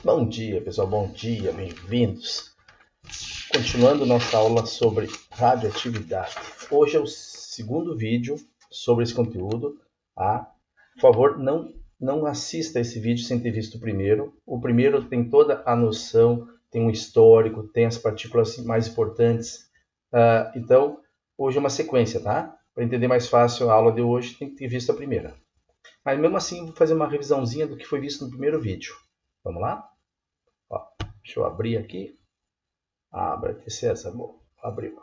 Bom dia, pessoal. Bom dia, bem-vindos. Continuando nossa aula sobre radioatividade. Hoje é o segundo vídeo sobre esse conteúdo. Por favor, não assista esse vídeo sem ter visto o primeiro. O primeiro tem toda a noção, tem um histórico, tem as partículas mais importantes. Então, hoje é uma sequência, tá? Para entender mais fácil a aula de hoje, tem que ter visto a primeira. Mas mesmo assim, vou fazer uma revisãozinha do que foi visto no primeiro vídeo. Vamos lá? Deixa eu abrir aqui. Abre aqui, César. Bom, abriu.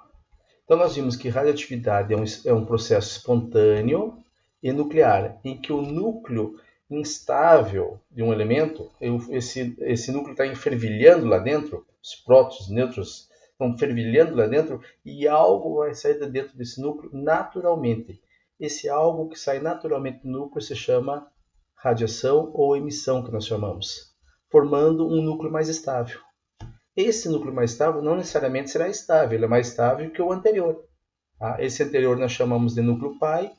Então, nós vimos que radioatividade é um processo espontâneo e nuclear, em que o núcleo instável de um elemento, esse núcleo está fervilhando lá dentro, os prótons, nêutrons estão fervilhando lá dentro, e algo vai sair de dentro desse núcleo naturalmente. Esse algo que sai naturalmente do núcleo se chama radiação ou emissão, que nós chamamos, formando um núcleo mais estável. Esse núcleo mais estável não necessariamente será estável, ele é mais estável que o anterior. Esse anterior nós chamamos de núcleo pai,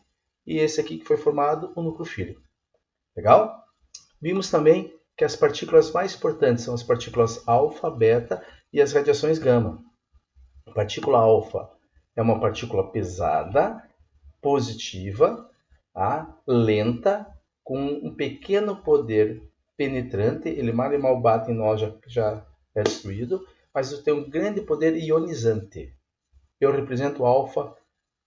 e esse aqui que foi formado, o núcleo filho. Legal? Vimos também que as partículas mais importantes são as partículas alfa, beta e as radiações gama. A partícula alfa é uma partícula pesada, positiva, lenta, com um pequeno poder penetrante, ele mal e mal bate em nós, já é destruído, mas tem um grande poder ionizante. Eu represento alfa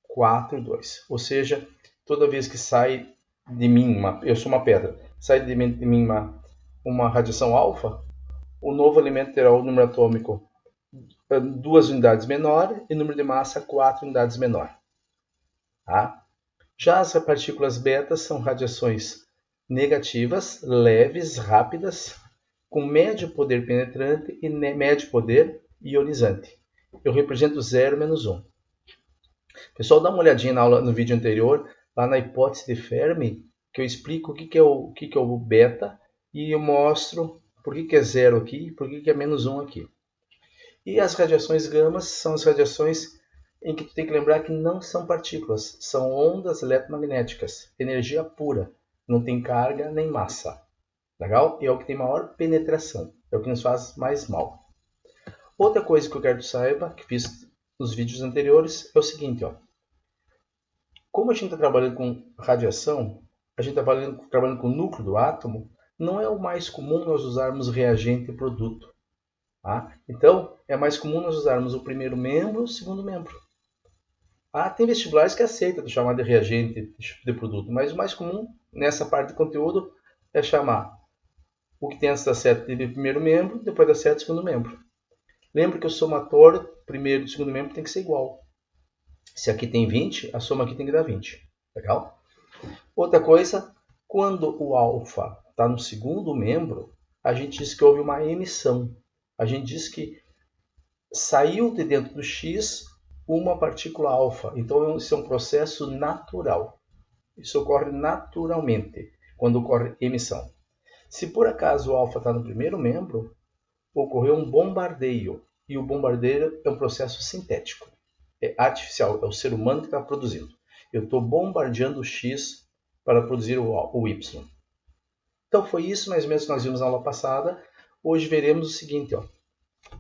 4, 2. Ou seja, toda vez que sai de mim, eu sou uma pedra, sai de mim uma radiação alfa, o novo elemento terá o número atômico 2 unidades menor e o número de massa 4 unidades menor. Já as partículas beta são radiações negativas, leves, rápidas, com médio poder penetrante e médio poder ionizante. Eu represento 0 menos 1. Pessoal, dá uma olhadinha na aula, no vídeo anterior, lá na hipótese de Fermi, que eu explico o que é o beta e eu mostro por que é 0 aqui e por que é menos 1 aqui. E as radiações gama são as radiações em que tu tem que lembrar que não são partículas, são ondas eletromagnéticas, energia pura, não tem carga nem massa. Legal? E é o que tem maior penetração, é o que nos faz mais mal. Outra coisa que eu quero que tu saiba, que fiz nos vídeos anteriores, é o seguinte, como a gente está trabalhando com radiação, a gente está trabalhando com o núcleo do átomo, não é o mais comum nós usarmos reagente e produto. Então, é mais comum nós usarmos o primeiro membro e o segundo membro. Tem vestibulares que aceitam chamar de reagente de produto, mas o mais comum nessa parte de conteúdo é chamar o que tem antes da seta de primeiro membro, depois da seta de segundo membro. Lembra que o somatório primeiro e segundo membro tem que ser igual. Se aqui tem 20, a soma aqui tem que dar 20. Legal? Outra coisa, quando o alfa está no segundo membro, a gente diz que houve uma emissão. A gente diz que saiu de dentro do X uma partícula alfa. Então, isso é um processo natural. Isso ocorre naturalmente quando ocorre emissão. Se por acaso o alfa está no primeiro membro, ocorreu um bombardeio. E o bombardeio é um processo sintético. É artificial, é o ser humano que está produzindo. Eu estou bombardeando o X para produzir o Y. Então foi isso mais ou menos que nós vimos na aula passada. Hoje veremos o seguinte,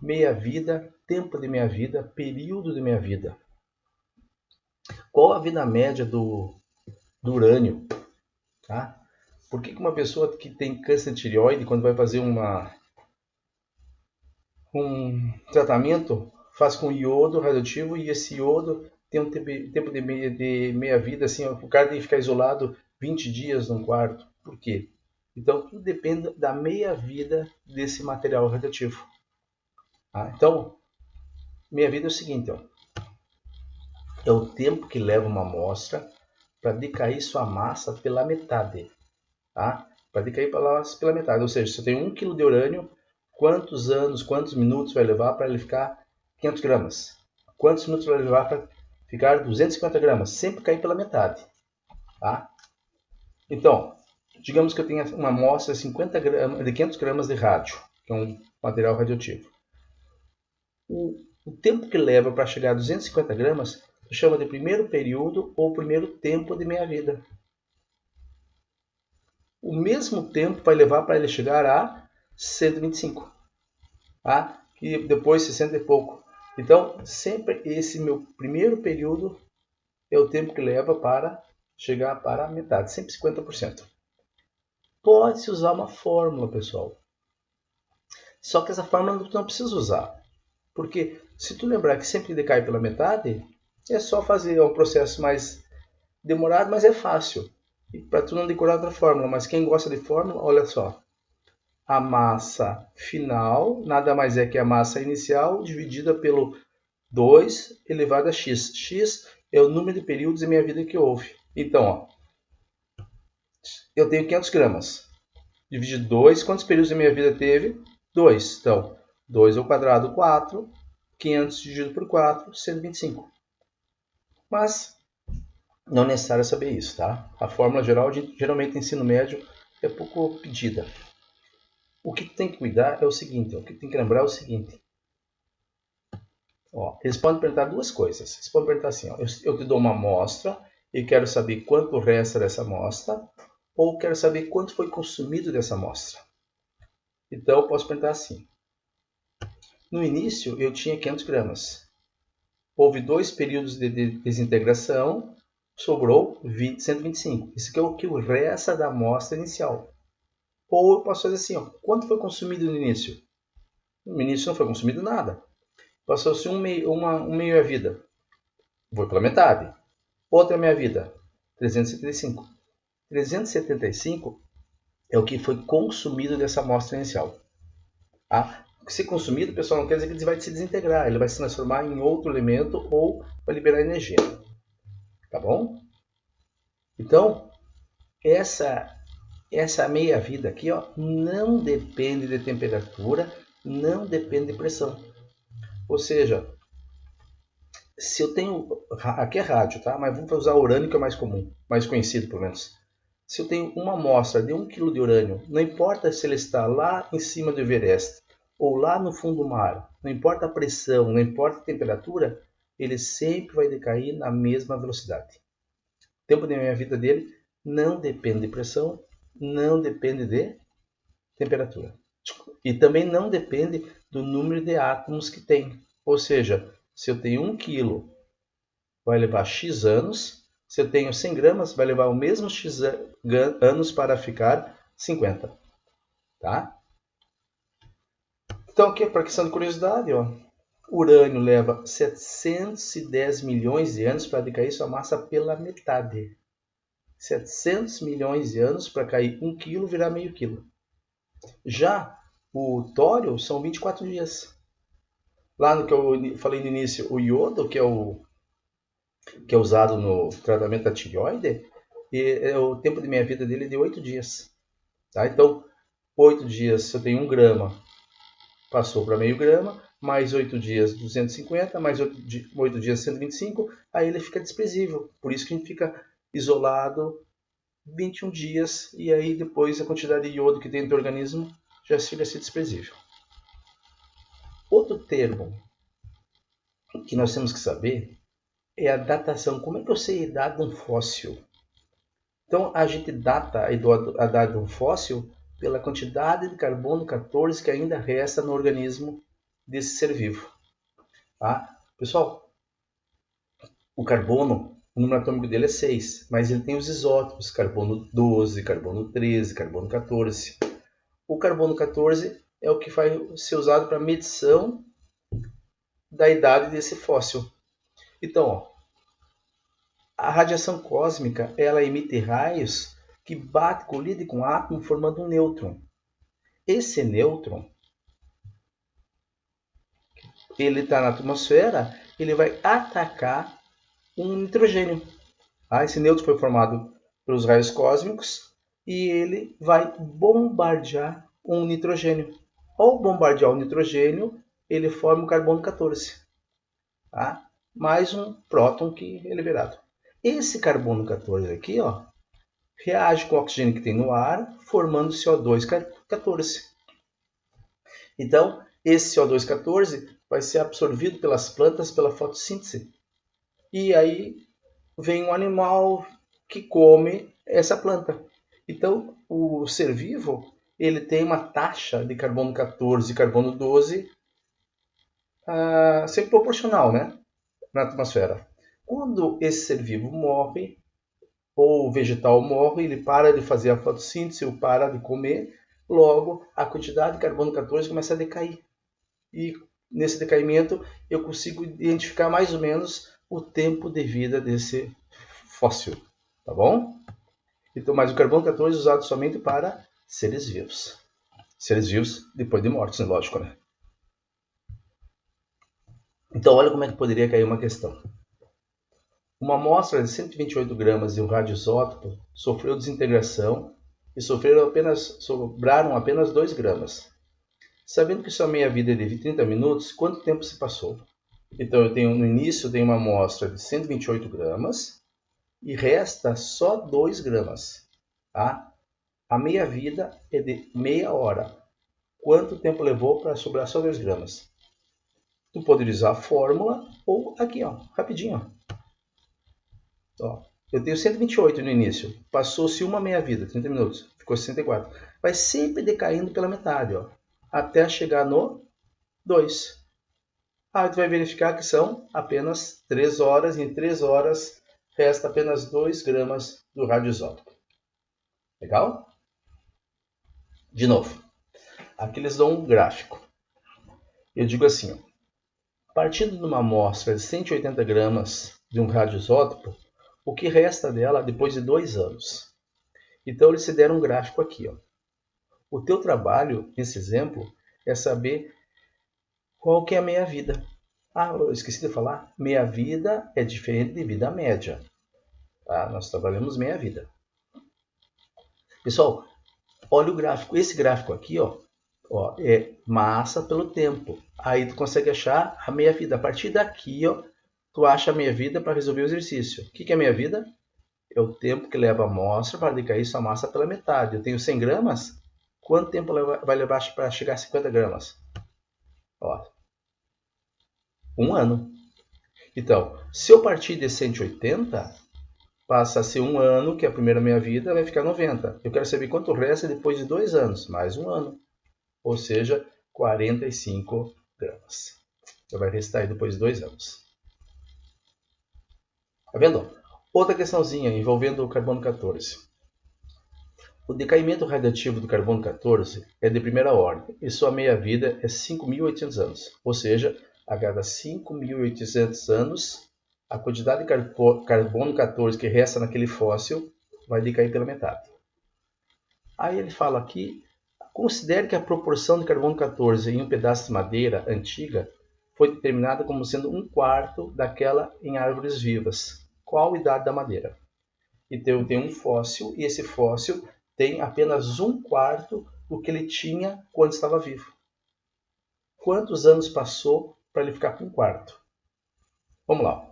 meia-vida, tempo de meia-vida, período de meia-vida. Qual a vida média do urânio? Por que uma pessoa que tem câncer de tireoide, quando vai fazer um tratamento, faz com iodo radioativo e esse iodo tem um tempo de meia-vida, assim, o cara tem que ficar isolado 20 dias num quarto. Por quê? Então, tudo depende da meia-vida desse material radioativo. Então, meia-vida é o seguinte, é o tempo que leva uma amostra para decair sua massa pela metade. Para decair pela metade, ou seja, se eu tenho 1 kg de urânio, quantos anos, quantos minutos vai levar para ele ficar 500 gramas? Quantos minutos vai levar para ficar 250 gramas? Sempre cair pela metade. Então, digamos que eu tenha uma amostra de 500 gramas de rádio, que é um material radioativo. O tempo que leva para chegar a 250 gramas, se chama de primeiro período ou primeiro tempo de meia-vida. O mesmo tempo vai levar para ele chegar a 125. Tá? E depois 60 e pouco. Então, sempre esse meu primeiro período é o tempo que leva para chegar para a metade, sempre 50%. Pode-se usar uma fórmula, pessoal. Só que essa fórmula tu não precisa usar. Porque se tu lembrar que sempre decai pela metade, é só fazer um processo mais demorado, mas é fácil. E para tu não decorar outra fórmula, mas quem gosta de fórmula, olha só. A massa final nada mais é que a massa inicial dividida pelo 2 elevado a x. X é o número de períodos em minha vida que houve. Então, ó, eu tenho 500 gramas. Dividido 2, quantos períodos em minha vida teve? 2. Então, 2 ao quadrado, 4. 500 dividido por 4, 125. Mas não é necessário saber isso, tá? A fórmula geral, geralmente, ensino médio é pouco pedida. O que tem que cuidar é o seguinte, o que tem que lembrar é o seguinte. Ó, eles podem perguntar duas coisas. Eles podem perguntar assim, ó, eu te dou uma amostra e quero saber quanto resta dessa amostra, ou quero saber quanto foi consumido dessa amostra. Então, eu posso perguntar assim. No início, eu tinha 500 gramas. Houve 2 períodos de desintegração, sobrou 125. Isso aqui é o que resta da amostra inicial. Ou eu posso fazer assim, ó, quanto foi consumido no início? No início não foi consumido nada. Passou-se um meio a vida. Vou pela metade. Outra meia vida, 375. 375 é o que foi consumido dessa amostra inicial. Tá? Se consumido, pessoal, não quer dizer que ele vai se desintegrar. Ele vai se transformar em outro elemento ou vai liberar energia. Tá bom? Então, essa meia-vida aqui, ó, não depende de temperatura, não depende de pressão. Ou seja, se eu tenho... Aqui é rádio, tá? Mas vamos usar urânio, que é mais comum, mais conhecido, pelo menos. Se eu tenho uma amostra de 1 kg de urânio, não importa se ele está lá em cima do Everest ou lá no fundo do mar, não importa a pressão, não importa a temperatura, ele sempre vai decair na mesma velocidade. O tempo de meia-vida dele não depende de pressão, não depende de temperatura. E também não depende do número de átomos que tem. Ou seja, se eu tenho 1 kg, vai levar X anos. Se eu tenho 100 gramas, vai levar o mesmo X anos para ficar 50. Tá? Então, aqui para questão de curiosidade, ó, urânio leva 710 milhões de anos para decair sua massa pela metade. 700 milhões de anos para cair 1 kg virar meio quilo. Já o tório são 24 dias. Lá no que eu falei no início, o iodo, que é usado no tratamento da tireoide, o tempo de meia vida dele é de 8 dias. Tá? Então, 8 dias, se eu tenho 1 grama, passou para meio grama, mais 8 dias 250, mais 8 dias 125, aí ele fica desprezível. Por isso que a gente fica isolado 21 dias e aí depois a quantidade de iodo que tem no organismo já chega a ser desprezível. Outro termo que nós temos que saber é a datação. Como é que eu sei a idade de um fóssil? Então a gente data a idade de um fóssil pela quantidade de carbono 14 que ainda resta no organismo desse ser vivo. Tá? Pessoal, o carbono, o número atômico dele é 6, mas ele tem os isótopos, carbono 12, carbono 13, carbono 14. O carbono 14 é o que vai ser usado para medição da idade desse fóssil. Então, ó, a radiação cósmica ela emite raios que colidem com o átomo formando um nêutron. Esse nêutron ele está na atmosfera, ele vai atacar um nitrogênio. Esse nêutron foi formado pelos raios cósmicos e ele vai bombardear um nitrogênio. Ao bombardear o nitrogênio, ele forma o carbono 14. Tá? Mais um próton que é liberado. Esse carbono 14 aqui, ó, reage com o oxigênio que tem no ar, formando CO2 14. Então, esse CO2 14 vai ser absorvido pelas plantas pela fotossíntese. E aí vem um animal que come essa planta. Então, o ser vivo ele tem uma taxa de carbono 14 e carbono 12 sempre proporcional, né, na atmosfera. Quando esse ser vivo morre, ou o vegetal morre, ele para de fazer a fotossíntese, ou para de comer, logo a quantidade de carbono 14 começa a decair. E nesse decaimento eu consigo identificar mais ou menos o tempo de vida desse fóssil, tá bom? Então, mas o carbono 14 é usado somente para seres vivos. Seres vivos depois de mortos, lógico, né? Então, olha como é que poderia cair uma questão. Uma amostra de 128 gramas de um radioisótopo sofreu desintegração e sobraram apenas 2 gramas. Sabendo que sua meia-vida é de 30 minutos, quanto tempo se passou? Então, no início, eu tenho uma amostra de 128 gramas e resta só 2 gramas. Tá? A meia-vida é de meia hora. Quanto tempo levou para sobrar só 2 gramas? Tu pode usar a fórmula ou aqui, ó, rapidinho. Ó, eu tenho 128 no início. Passou-se uma meia-vida, 30 minutos. Ficou 64. Vai sempre decaindo pela metade, ó, até chegar no 2. Aí tu vai verificar que são apenas 3 horas. E em 3 horas resta apenas 2 gramas do radioisótopo. Legal? De novo, aqui eles dão um gráfico. Eu digo assim, ó, partindo de uma amostra de 180 gramas de um radioisótopo, o que resta dela depois de 2 anos? Então eles se deram um gráfico aqui. Ó. O teu trabalho, nesse exemplo, é saber qual que é a meia-vida. Eu esqueci de falar, meia-vida é diferente de vida média. Tá? Nós trabalhamos meia-vida. Pessoal, olha o gráfico. Esse gráfico aqui, ó, é massa pelo tempo. Aí tu consegue achar a meia-vida. A partir daqui, ó, tu acha a meia-vida para resolver o exercício. O que é meia-vida? É o tempo que leva a amostra para decair sua massa pela metade. Eu tenho 100 gramas, quanto tempo vai levar para chegar a 50 gramas? Ó, 1 ano. Então, se eu partir de 180, passa a ser 1 ano, que é a primeira meia-vida, vai ficar 90. Eu quero saber quanto resta depois de 2 anos, mais 1 ano. Ou seja, 45 gramas. Então vai restar aí depois de 2 anos. Tá vendo? Outra questãozinha envolvendo o carbono 14. O decaimento radioativo do carbono 14 é de primeira ordem e sua meia-vida é 5.800 anos. Ou seja, a cada 5.800 anos, a quantidade de carbono 14 que resta naquele fóssil vai decair pela metade. Aí ele fala aqui, considere que a proporção de carbono 14 em um pedaço de madeira antiga foi determinada como sendo 1/4 daquela em árvores vivas. Qual a idade da madeira? Então tem um fóssil e esse fóssil tem apenas 1/4 do que ele tinha quando estava vivo. Quantos anos passou para ele ficar com 1/4? Vamos lá.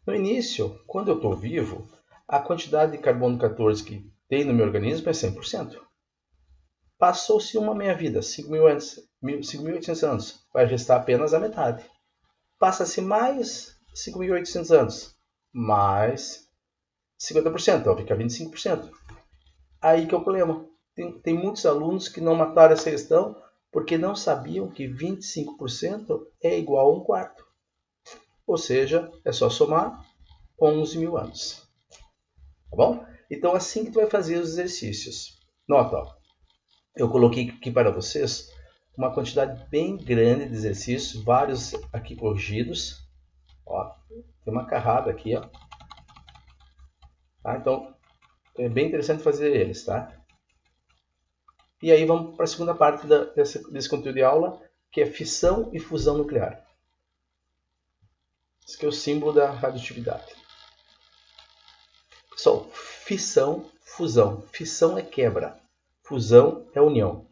No início, quando eu estou vivo, a quantidade de carbono 14 que tem no meu organismo é 100%. Passou-se uma meia-vida, 5.800 anos, vai restar apenas a metade. Passa-se mais 5.800 anos, mais 50%, fica 25%. Aí que é o problema. Tem muitos alunos que não mataram essa questão porque não sabiam que 25% é igual a 1/4. Ou seja, é só somar 11.000 anos. Tá bom? Então, assim que tu vai fazer os exercícios. Nota, ó, eu coloquei aqui para vocês uma quantidade bem grande de exercícios, vários aqui corrigidos. Ó, tem uma carrada aqui, ó. Tá? Então, é bem interessante fazer eles, tá? E aí vamos para a segunda parte desse conteúdo de aula, que é fissão e fusão nuclear. Esse aqui é o símbolo da radioatividade. Pessoal, fissão, fusão. Fissão é quebra. Fusão é união.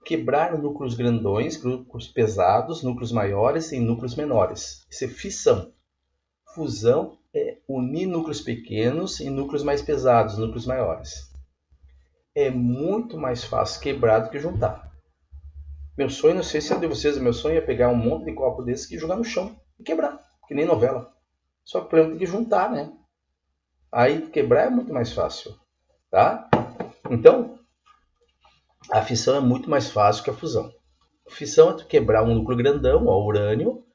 Quebrar núcleos grandões, núcleos pesados, núcleos maiores em núcleos menores. Isso é fissão. Fusão é unir núcleos pequenos em núcleos mais pesados, núcleos maiores. É muito mais fácil quebrar do que juntar. Meu sonho, não sei se é de vocês, meu sonho é pegar um monte de copo desse e jogar no chão e quebrar, que nem novela. Só que o problema tem que juntar, né? Aí quebrar é muito mais fácil, tá? Então, A fissão é muito mais fácil que a fusão. A fissão é tu quebrar um núcleo grandão, ó, urânio,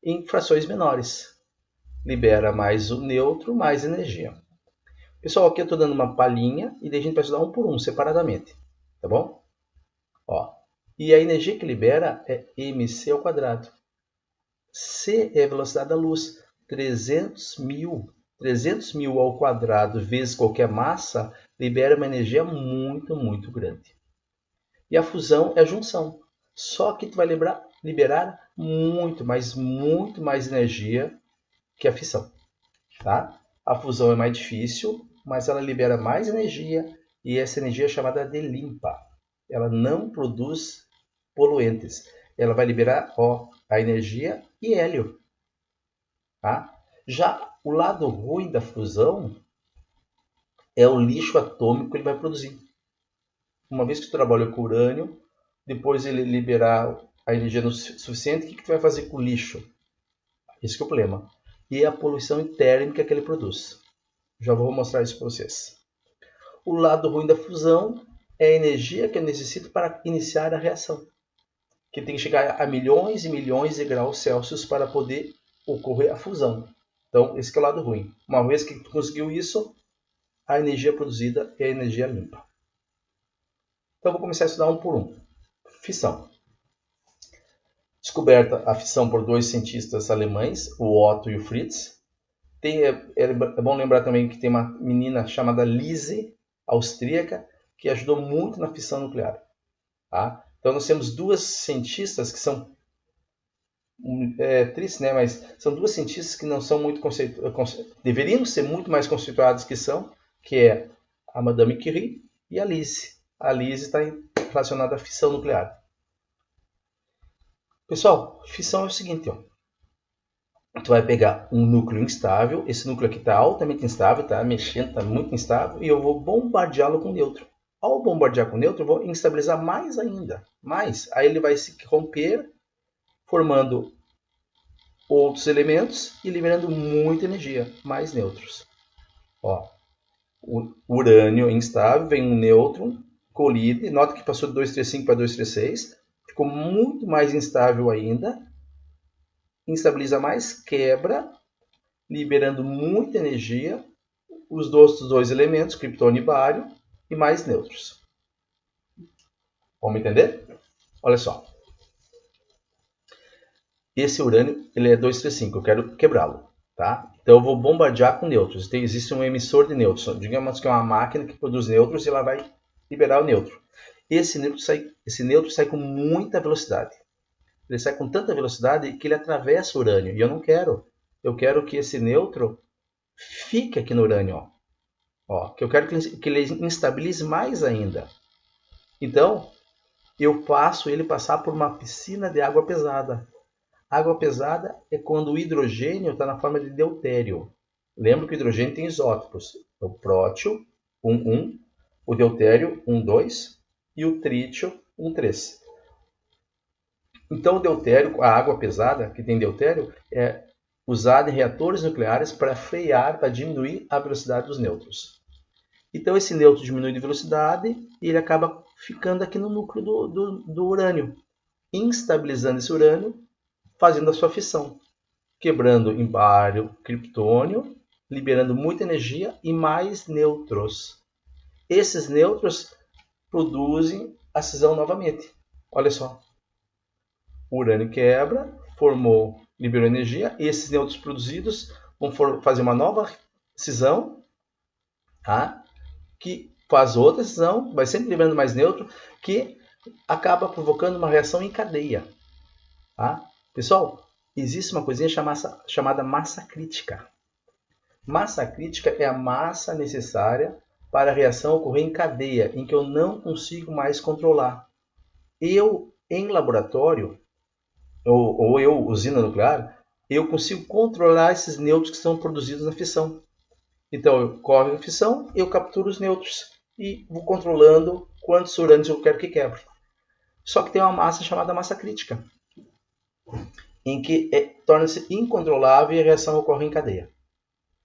em frações menores. Libera mais o neutro, mais energia. Pessoal, aqui eu estou dando uma palhinha e daí a gente vai estudar um por um, separadamente. Tá bom? Ó, e a energia que libera é mc ao quadrado. C é a velocidade da luz. 300 mil ao quadrado vezes qualquer massa libera uma energia muito, muito grande. E a fusão é a junção. Só que tu vai liberar muito mais energia que a fissão. Tá? A fusão é mais difícil, mas ela libera mais energia e essa energia é chamada de limpa. Ela não produz poluentes. Ela vai liberar a energia e hélio. Tá? Já o lado ruim da fusão é o lixo atômico que ele vai produzir. Uma vez que tu trabalha com urânio, depois ele liberar a energia suficiente, o que tu vai fazer com o lixo? Esse é o problema. E a poluição térmica que ele produz. Já vou mostrar isso para vocês. O lado ruim da fusão é a energia que eu necessito para iniciar a reação, que tem que chegar a milhões e milhões de graus Celsius para poder ocorrer a fusão. Então, esse é o lado ruim. Uma vez que tu conseguiu isso, a energia produzida é a energia limpa. Então, vou começar a estudar um por um. Fissão. Descoberta a fissão por dois cientistas alemães, o Otto e o Fritz. É bom lembrar também que tem uma menina chamada Lise, austríaca, que ajudou muito na fissão nuclear. Tá? Então, nós temos duas cientistas que são triste, né? Mas são duas cientistas que não são muito deveriam ser muito mais conceituadas que é a Madame Curie e a Lise. A Lise está relacionada à fissão nuclear. Pessoal, fissão é o seguinte, ó. Tu vai pegar um núcleo instável, esse núcleo aqui está altamente instável, está mexendo, está muito instável, e eu vou bombardeá-lo com nêutron. Ao bombardear com nêutron, eu vou instabilizar mais ainda, aí ele vai se romper, formando outros elementos e liberando muita energia, mais nêutrons. Ó, o urânio instável, vem um nêutron, colide, nota que passou de 235 para 236, ficou muito mais instável ainda, instabiliza mais, quebra, liberando muita energia, os outros dois elementos, criptônio e bário, e mais nêutrons. Vamos entender? Olha só. Esse urânio ele é 235, eu quero quebrá-lo. Tá? Então eu vou bombardear com nêutrons. Existe um emissor de nêutrons. Digamos que é uma máquina que produz nêutrons e ela vai liberar o nêutron. Esse nêutron sai com muita velocidade. Ele sai com tanta velocidade que ele atravessa o urânio. E eu não quero. Eu quero que esse nêutron fique aqui no urânio. Que eu quero que ele instabilize mais ainda. Então, eu faço ele passar por uma piscina de água pesada. Água pesada é quando o hidrogênio está na forma de deutério. Lembra que o hidrogênio tem isótopos. O prótio, 1,1, o deutério, 1,2 e o trítio, 1,3. Então, o deutério, a água pesada que tem deutério, é usada em reatores nucleares para frear, para diminuir a velocidade dos nêutrons. Então, esse nêutron diminui de velocidade e ele acaba ficando aqui no núcleo do urânio, instabilizando esse urânio, fazendo a sua fissão, quebrando em bário, criptônio, liberando muita energia e mais nêutrons. Esses nêutrons produzem a cisão novamente. Olha só. O urânio quebra, liberou energia, e esses nêutrons produzidos vão fazer uma nova cisão, tá? Que faz outra cisão, vai sempre liberando mais nêutron, que acaba provocando uma reação em cadeia. Tá? Pessoal, existe uma coisinha chamada massa crítica. Massa crítica é a massa necessária para a reação ocorrer em cadeia, em que eu não consigo mais controlar. Eu, em laboratório, ou eu, usina nuclear, eu consigo controlar esses nêutrons que são produzidos na fissão. Então, eu corro a fissão, eu capturo os nêutrons e vou controlando quantos urânios eu quero que quebre. Só que tem uma massa chamada massa crítica, em que torna-se incontrolável e a reação ocorre em cadeia.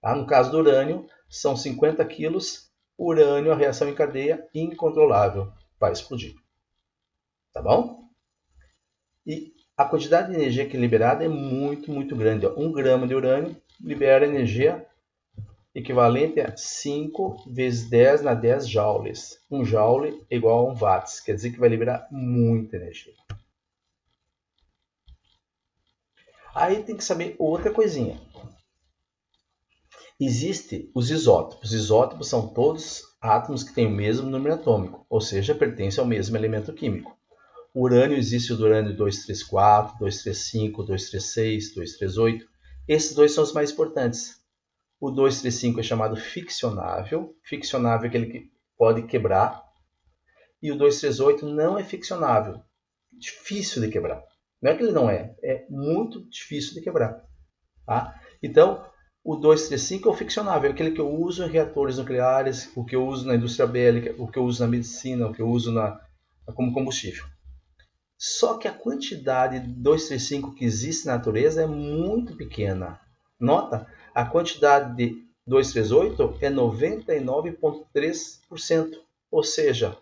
Tá? No caso do urânio, são 50 quilos, urânio, a reação em cadeia, incontrolável, vai explodir. Tá bom? E a quantidade de energia que é liberada é muito, muito grande. 1 grama de urânio libera energia equivalente a 5 vezes 10 na 10 joules. 1 joule é igual a 1 watts, quer dizer que vai liberar muita energia. Aí tem que saber outra coisinha. Existem os isótopos. Os isótopos são todos átomos que têm o mesmo número atômico, ou seja, pertencem ao mesmo elemento químico. O urânio existe o urânio 234, 235, 236, 238. Esses dois são os mais importantes. O 235 é chamado ficcionável. Ficcionável é aquele que pode quebrar. E o 238 não é ficcionável. Difícil de quebrar. Não é que ele não é. É muito difícil de quebrar. Tá? Então, o 235 é o ficcionável. É aquele que eu uso em reatores nucleares, o que eu uso na indústria bélica, o que eu uso na medicina, o que eu uso como combustível. Só que a quantidade de 235 que existe na natureza é muito pequena. Nota, a quantidade de 238 é 99,3%. Ou seja,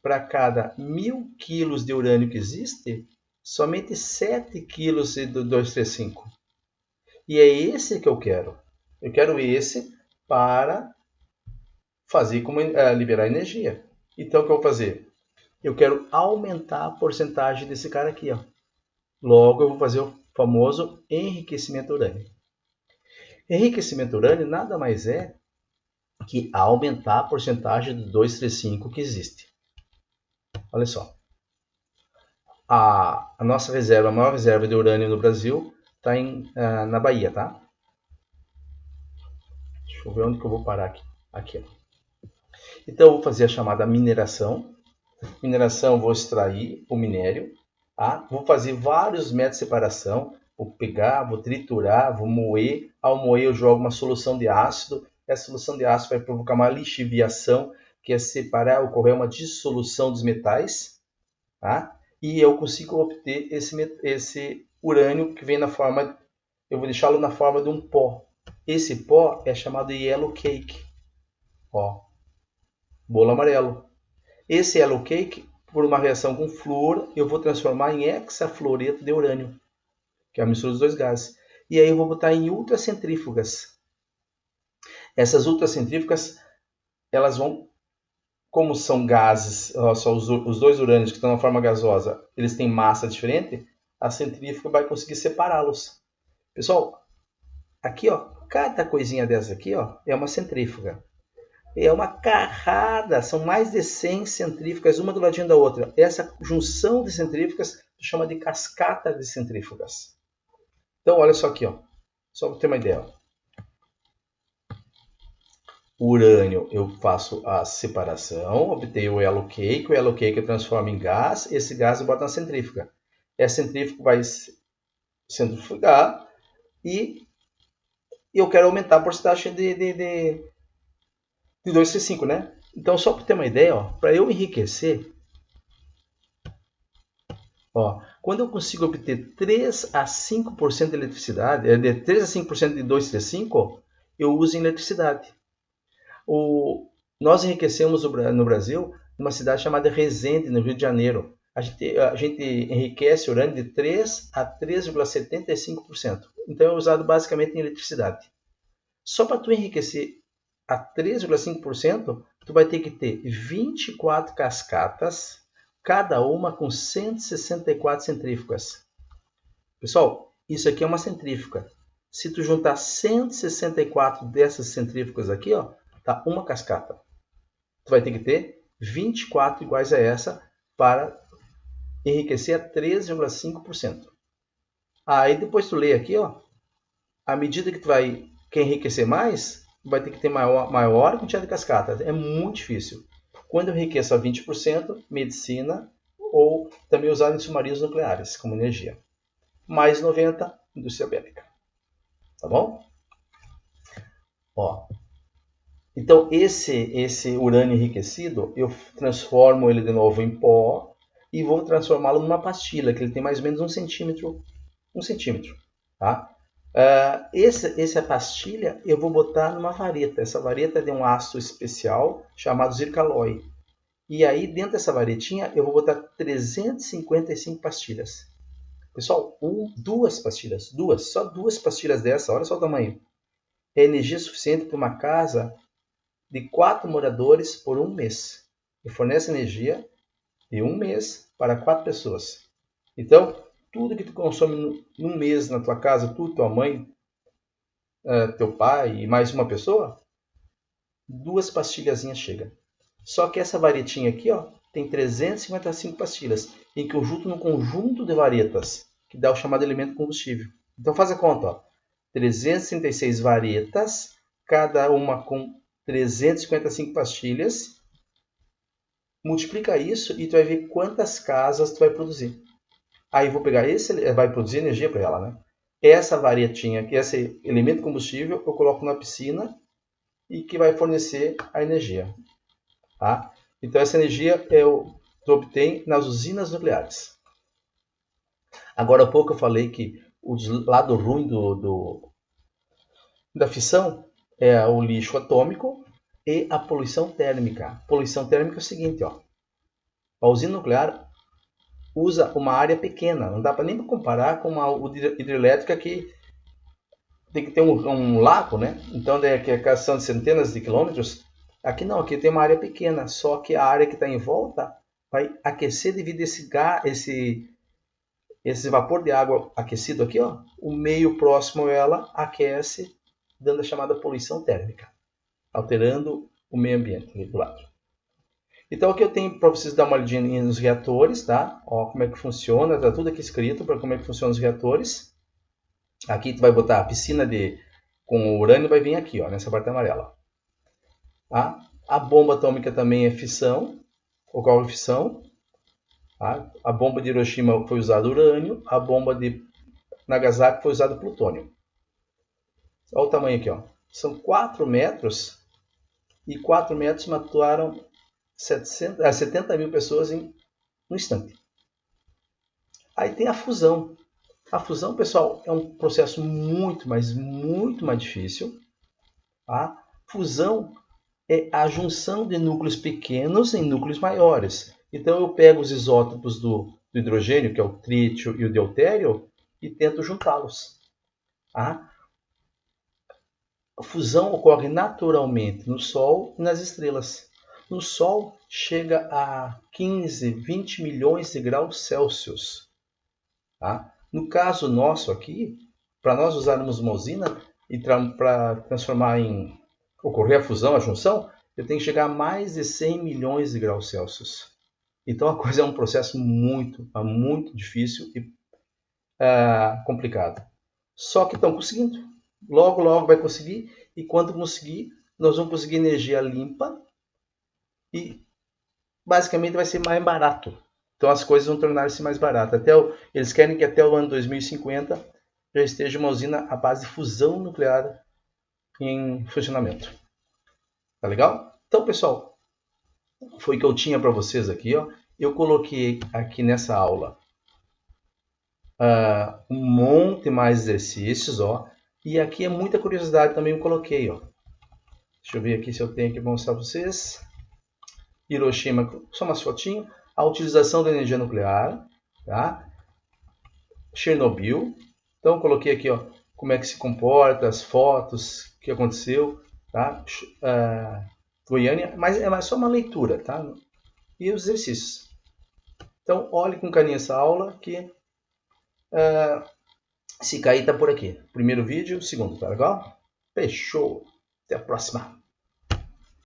para cada 1000 quilos de urânio que existe, somente 7 quilos do 235. E é esse que eu quero. Eu quero esse para fazer como liberar energia. Então, o que eu vou fazer? Eu quero aumentar a porcentagem desse cara aqui, ó. Logo, eu vou fazer o famoso enriquecimento urânio. Enriquecimento urânio nada mais é que aumentar a porcentagem do 235 que existe. Olha só. A nossa reserva, a maior reserva de urânio no Brasil, está na Bahia, tá? Deixa eu ver onde que eu vou parar aqui. Aqui, ó. Então, eu vou fazer a chamada mineração. Mineração, vou extrair o minério. Tá? Vou fazer vários métodos de separação. Vou pegar, vou triturar, vou moer. Ao moer, eu jogo uma solução de ácido. Essa solução de ácido vai provocar uma lixiviação, que é separar, ocorrer uma dissolução dos metais. Tá? E eu consigo obter esse urânio que vem na forma, eu vou deixá-lo na forma de um pó. Esse pó é chamado yellow cake. Ó, bolo amarelo. Esse yellow cake, por uma reação com flúor, eu vou transformar em hexafluoreto de urânio, que é a mistura dos dois gases. E aí eu vou botar em ultracentrífugas. Essas ultracentrífugas, elas vão, como são gases, só os dois urânios que estão na forma gasosa, eles têm massa diferente, a centrífuga vai conseguir separá-los. Pessoal, aqui, ó, cada coisinha dessa aqui, ó, é uma centrífuga. É uma carrada, são mais de 100 centrífugas, uma do ladinho da outra. Essa junção de centrífugas se chama de cascata de centrífugas. Então, olha só aqui, ó, só para ter uma ideia. Ó. O urânio, eu faço a separação, obtenho o yellow cake eu transformo em gás, esse gás eu boto na centrífuga. Essa centrífuga vai centrifugar e eu quero aumentar a porcentagem de 235, né? Então, só para ter uma ideia, para eu enriquecer, ó, quando eu consigo obter 3 a 5% de eletricidade, de 3 a 5% de 235, eu uso em eletricidade. Nós enriquecemos no Brasil numa cidade chamada Resende, no Rio de Janeiro. A gente enriquece urânio de 3 a 3,75%. Então é usado basicamente em eletricidade. Só para tu enriquecer a 3,5%, tu vai ter que ter 24 cascatas, cada uma com 164 centrífugas. Pessoal, isso aqui é uma centrífuga. Se tu juntar 164 dessas centrífugas aqui, ó, tá uma cascata. Tu vai ter que ter 24 iguais a essa para enriquecer a 3,5%. Aí depois tu lê aqui, ó, à medida que tu quer enriquecer mais, vai ter que ter maior quantidade de cascatas. É muito difícil. Quando eu enriqueço a 20%, medicina ou também usado em submarinos nucleares como energia. Mais 90%, indústria bélica. Tá bom? Ó. Então, esse urânio enriquecido, eu transformo ele de novo em pó e vou transformá-lo numa pastilha, que ele tem mais ou menos 1 centímetro. 1 centímetro. Tá? Essa pastilha eu vou botar numa vareta. Essa vareta é de um ácido especial chamado zircalói. E aí, dentro dessa varetinha, eu vou botar 355 pastilhas. Pessoal, duas pastilhas, só duas pastilhas dessa, olha só o tamanho. É energia suficiente para uma casa de 4 moradores por um mês. E fornece energia de um mês para 4 pessoas. Então, tudo que tu consome num mês na tua casa, tu, tua mãe, teu pai e mais uma pessoa, duas pastilhazinhas chega. Só que essa varetinha aqui, ó, tem 355 pastilhas, em conjunto no conjunto de varetas, que dá o chamado elemento combustível. Então faz a conta, ó. 366 varetas, cada uma com 355 pastilhas. Multiplica isso e tu vai ver quantas casas tu vai produzir. Aí vou pegar esse, vai produzir energia para ela, né? Essa varetinha aqui, esse elemento combustível, eu coloco na piscina e que vai fornecer a energia. Tá? Então essa energia tu obtém nas usinas nucleares. Agora há pouco eu falei que o lado ruim da fissão é o lixo atômico e a poluição térmica. A poluição térmica é o seguinte, ó. A usina nuclear usa uma área pequena, não dá nem para comparar com uma hidrelétrica que tem que ter um lago, né? Então, que são de centenas de quilômetros. Aqui não, aqui tem uma área pequena, só que a área que está em volta vai aquecer devido a esse vapor de água aquecido aqui, ó. O meio próximo a ela aquece, dando a chamada poluição térmica, alterando o meio ambiente ali do lado. Então aqui eu tenho para vocês dar uma olhadinha nos reatores, tá? Ó, como é que funciona, tá tudo aqui escrito para como é que funcionam os reatores. Aqui tu vai botar a piscina com urânio, vai vir aqui, ó, nessa parte amarela. Tá? A bomba atômica também é fissão, ocorre fissão. Tá? A bomba de Hiroshima foi usado urânio, a bomba de Nagasaki foi usado plutônio. Olha o tamanho aqui, ó. São 4 metros e 4 metros mataram 70 mil pessoas em um instante. Aí tem a fusão. A fusão, pessoal, é um processo muito mais difícil. Tá? Fusão é a junção de núcleos pequenos em núcleos maiores. Então eu pego os isótopos do hidrogênio, que é o trítio e o deutério, e tento juntá-los. Tá? A fusão ocorre naturalmente no Sol e nas estrelas. No Sol chega a 15, 20 milhões de graus Celsius. Tá? No caso nosso aqui, para nós usarmos uma usina e para transformar ocorrer a fusão, a junção, eu tenho que chegar a mais de 100 milhões de graus Celsius. Então a coisa é um processo muito difícil e complicado. Só que estão conseguindo. Logo, logo vai conseguir. E quando conseguir, nós vamos conseguir energia limpa e basicamente vai ser mais barato. Então as coisas vão tornar-se mais baratas. Eles querem que até o ano 2050 já esteja uma usina à base de fusão nuclear em funcionamento. Tá legal? Então, pessoal, foi o que eu tinha para vocês aqui. Ó. Eu coloquei aqui nessa aula um monte mais exercícios. Ó, e aqui é muita curiosidade também eu coloquei. Ó. Deixa eu ver aqui se eu tenho que mostrar para vocês. Hiroshima, só umas fotinhas. A utilização da energia nuclear. Tá? Chernobyl. Então, eu coloquei aqui ó, como é que se comporta, as fotos, o que aconteceu. Tá? Goiânia, mas é só uma leitura, tá? E os exercícios. Então, olhe com carinho essa aula que se cair tá por aqui. Primeiro vídeo, segundo, tá legal? Fechou. Até a próxima.